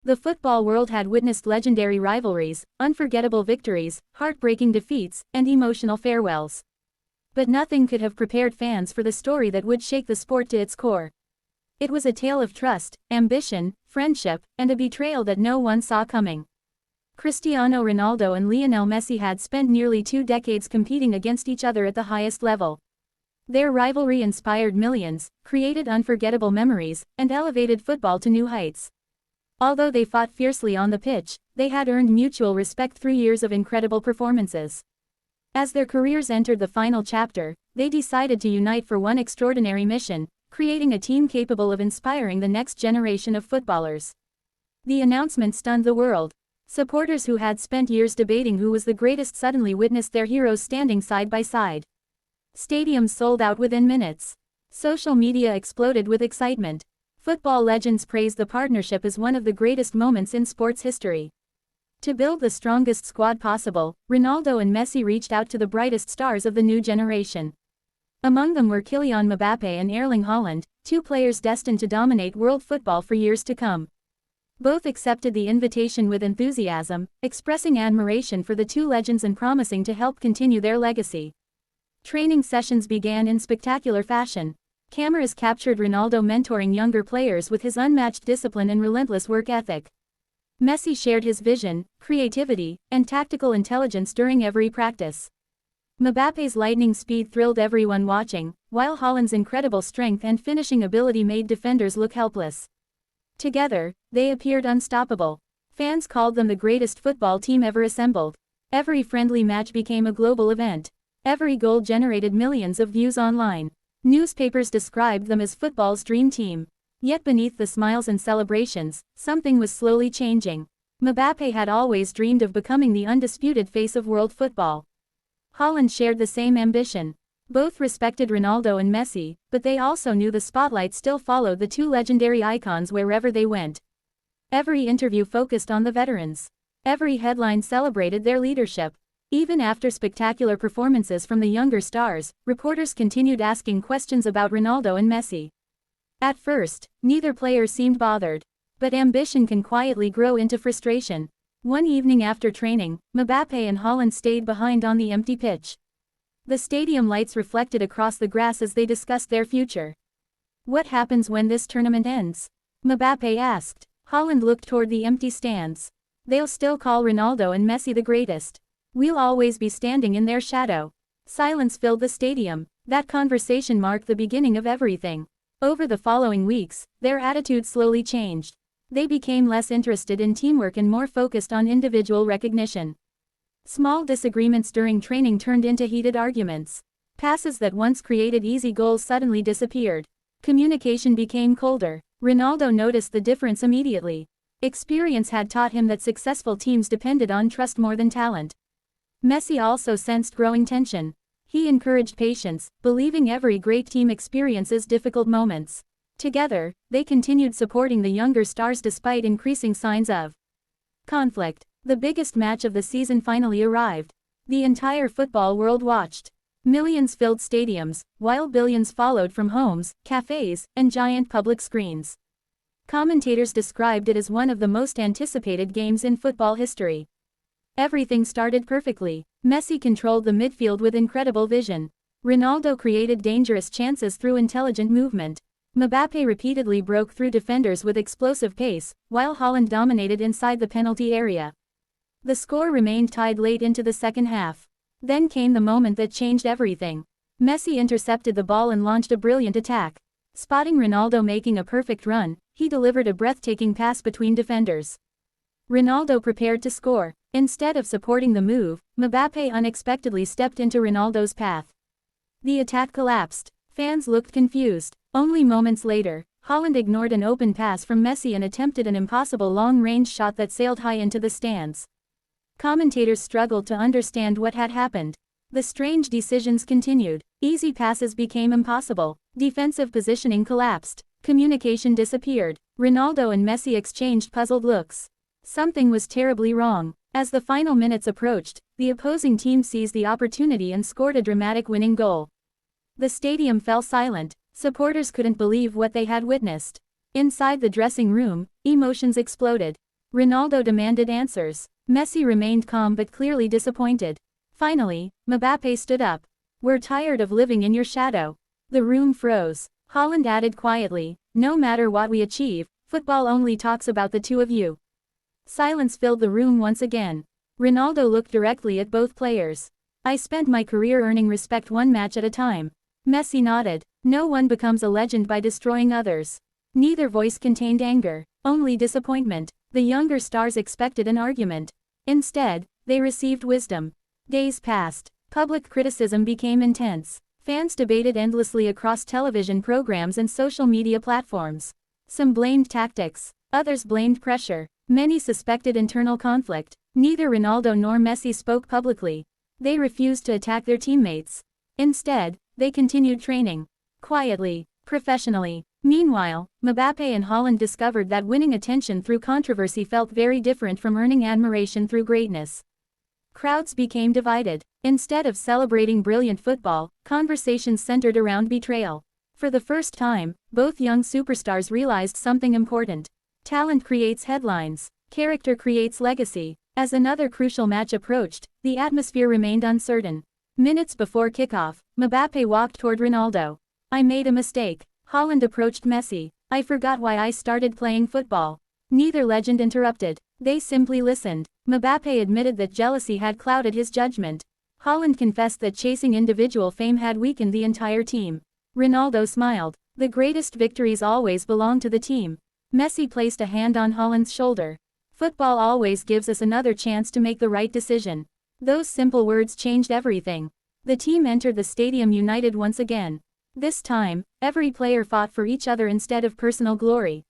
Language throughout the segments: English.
The football world had witnessed legendary rivalries, unforgettable victories, heartbreaking defeats, and emotional farewells. But nothing could have prepared fans for the story that would shake the sport to its core. It was a tale of trust, ambition, friendship, and a betrayal that no one saw coming. Cristiano Ronaldo and Lionel Messi had spent nearly 2 decades competing against each other at the highest level. Their rivalry inspired millions, created unforgettable memories, and elevated football to new heights. Although they fought fiercely on the pitch, they had earned mutual respect through years of incredible performances. As their careers entered the final chapter, they decided to unite for one extraordinary mission, creating a team capable of inspiring the next generation of footballers. The announcement stunned the world. Supporters who had spent years debating who was the greatest suddenly witnessed their heroes standing side by side. Stadiums sold out within minutes. Social media exploded with excitement. Football legends praised the partnership as one of the greatest moments in sports history. To build the strongest squad possible, Ronaldo and Messi reached out to the brightest stars of the new generation. Among them were Kylian Mbappé and Erling Haaland, 2 players destined to dominate world football for years to come. Both accepted the invitation with enthusiasm, expressing admiration for the 2 legends and promising to help continue their legacy. Training sessions began in spectacular fashion. Cameras captured Ronaldo mentoring younger players with his unmatched discipline and relentless work ethic. Messi shared his vision, creativity, and tactical intelligence during every practice. Mbappe's lightning speed thrilled everyone watching, while Haaland's incredible strength and finishing ability made defenders look helpless. Together, they appeared unstoppable. Fans called them the greatest football team ever assembled. Every friendly match became a global event. Every goal generated millions of views online. Newspapers described them as football's dream team. Yet beneath the smiles and celebrations, something was slowly changing. Mbappe had always dreamed of becoming the undisputed face of world football. Haaland shared the same ambition. Both respected Ronaldo and Messi, but they also knew the spotlight still followed the 2 legendary icons wherever they went. Every interview focused on the veterans. Every headline celebrated their leadership. Even after spectacular performances from the younger stars, reporters continued asking questions about Ronaldo and Messi. At first, neither player seemed bothered. But ambition can quietly grow into frustration. One evening after training, Mbappe and Haaland stayed behind on the empty pitch. The stadium lights reflected across the grass as they discussed their future. "What happens when this tournament ends?" Mbappe asked. Haaland looked toward the empty stands. "They'll still call Ronaldo and Messi the greatest. We'll always be standing in their shadow." Silence filled the stadium. That conversation marked the beginning of everything. Over the following weeks, their attitudes slowly changed. They became less interested in teamwork and more focused on individual recognition. Small disagreements during training turned into heated arguments. Passes that once created easy goals suddenly disappeared. Communication became colder. Ronaldo noticed the difference immediately. Experience had taught him that successful teams depended on trust more than talent. Messi also sensed growing tension. He encouraged patience, believing every great team experiences difficult moments. Together, they continued supporting the younger stars despite increasing signs of conflict. The biggest match of the season finally arrived. The entire football world watched. Millions filled stadiums, while billions followed from homes, cafes, and giant public screens. Commentators described it as one of the most anticipated games in football history. Everything started perfectly. Messi controlled the midfield with incredible vision. Ronaldo created dangerous chances through intelligent movement. Mbappe repeatedly broke through defenders with explosive pace, while Haaland dominated inside the penalty area. The score remained tied late into the second half. Then came the moment that changed everything. Messi intercepted the ball and launched a brilliant attack. Spotting Ronaldo making a perfect run, he delivered a breathtaking pass between defenders. Ronaldo prepared to score. Instead of supporting the move, Mbappe unexpectedly stepped into Ronaldo's path. The attack collapsed. Fans looked confused. Only moments later, Haaland ignored an open pass from Messi and attempted an impossible long-range shot that sailed high into the stands. Commentators struggled to understand what had happened. The strange decisions continued. Easy passes became impossible. Defensive positioning collapsed. Communication disappeared. Ronaldo and Messi exchanged puzzled looks. Something was terribly wrong. As the final minutes approached, the opposing team seized the opportunity and scored a dramatic winning goal. The stadium fell silent. Supporters couldn't believe what they had witnessed. Inside the dressing room, emotions exploded. Ronaldo demanded answers. Messi remained calm but clearly disappointed. Finally, Mbappe stood up. "We're tired of living in your shadow." The room froze. Haaland added quietly, "No matter what we achieve, football only talks about the two of you." Silence filled the room once again. Ronaldo looked directly at both players. "I spent my career earning respect one match at a time." Messi nodded. "No one becomes a legend by destroying others." Neither voice contained anger, only disappointment. The younger stars expected an argument. Instead, they received wisdom. Days passed. Public criticism became intense. Fans debated endlessly across television programs and social media platforms. Some blamed tactics, others blamed pressure. Many suspected internal conflict. Neither Ronaldo nor Messi spoke publicly. They refused to attack their teammates. Instead, they continued training. Quietly, professionally. Meanwhile, Mbappe and Haaland discovered that winning attention through controversy felt very different from earning admiration through greatness. Crowds became divided. Instead of celebrating brilliant football, conversations centered around betrayal. For the first time, both young superstars realized something important. Talent creates headlines. Character creates legacy. As another crucial match approached, the atmosphere remained uncertain. Minutes before kickoff, Mbappe walked toward Ronaldo. "I made a mistake." Haaland approached Messi. "I forgot why I started playing football." Neither legend interrupted. They simply listened. Mbappe admitted that jealousy had clouded his judgment. Haaland confessed that chasing individual fame had weakened the entire team. Ronaldo smiled. "The greatest victories always belong to the team." Messi placed a hand on Haaland's shoulder. "Football always gives us another chance to make the right decision." Those simple words changed everything. The team entered the stadium united once again. This time, every player fought for each other instead of personal glory.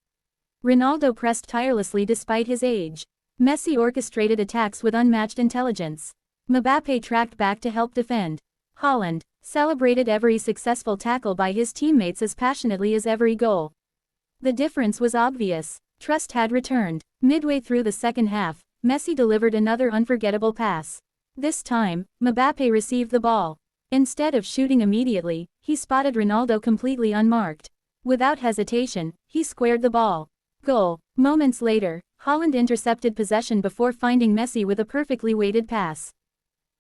Ronaldo pressed tirelessly despite his age. Messi orchestrated attacks with unmatched intelligence. Mbappe tracked back to help defend. Haaland celebrated every successful tackle by his teammates as passionately as every goal. The difference was obvious. Trust had returned. Midway through the second half, Messi delivered another unforgettable pass. This time, Mbappe received the ball. Instead of shooting immediately, he spotted Ronaldo completely unmarked. Without hesitation, he squared the ball. Goal. Moments later, Haaland intercepted possession before finding Messi with a perfectly weighted pass.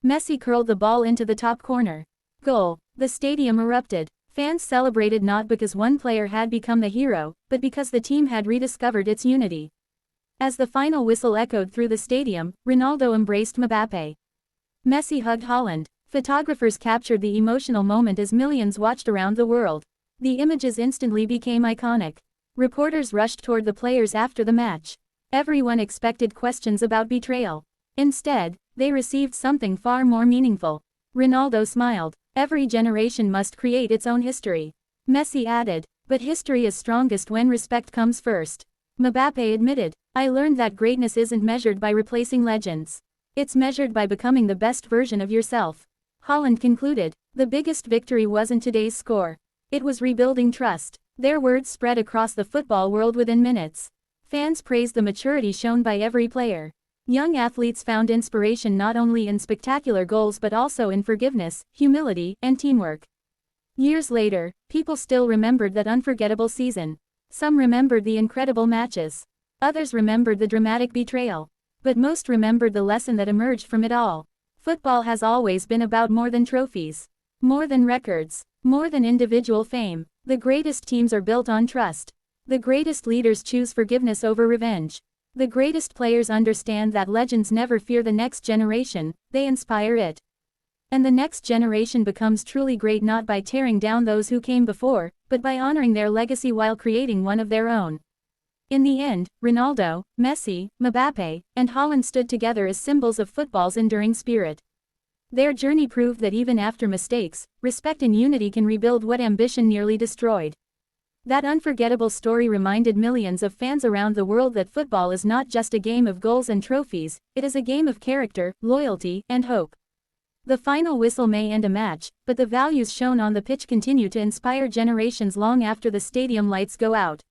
Messi curled the ball into the top corner. Goal. The stadium erupted. Fans celebrated not because one player had become the hero, but because the team had rediscovered its unity. As the final whistle echoed through the stadium, Ronaldo embraced Mbappe. Messi hugged Haaland. Photographers captured the emotional moment as millions watched around the world. The images instantly became iconic. Reporters rushed toward the players after the match. Everyone expected questions about betrayal. Instead, they received something far more meaningful. Ronaldo smiled. "Every generation must create its own history." Messi added, "But history is strongest when respect comes first." Mbappe admitted, "I learned that greatness isn't measured by replacing legends. It's measured by becoming the best version of yourself." Haaland concluded, "The biggest victory wasn't today's score. It was rebuilding trust." Their words spread across the football world within minutes. Fans praised the maturity shown by every player. Young athletes found inspiration not only in spectacular goals but also in forgiveness, humility, and teamwork. Years later, people still remembered that unforgettable season. Some remembered the incredible matches. Others remembered the dramatic betrayal. But most remembered the lesson that emerged from it all. Football has always been about more than trophies. More than records. More than individual fame. The greatest teams are built on trust. The greatest leaders choose forgiveness over revenge. The greatest players understand that legends never fear the next generation, they inspire it. And the next generation becomes truly great not by tearing down those who came before, but by honoring their legacy while creating one of their own. In the end, Ronaldo, Messi, Mbappe, and Haaland stood together as symbols of football's enduring spirit. Their journey proved that even after mistakes, respect and unity can rebuild what ambition nearly destroyed. That unforgettable story reminded millions of fans around the world that football is not just a game of goals and trophies, it is a game of character, loyalty, and hope. The final whistle may end a match, but the values shown on the pitch continue to inspire generations long after the stadium lights go out.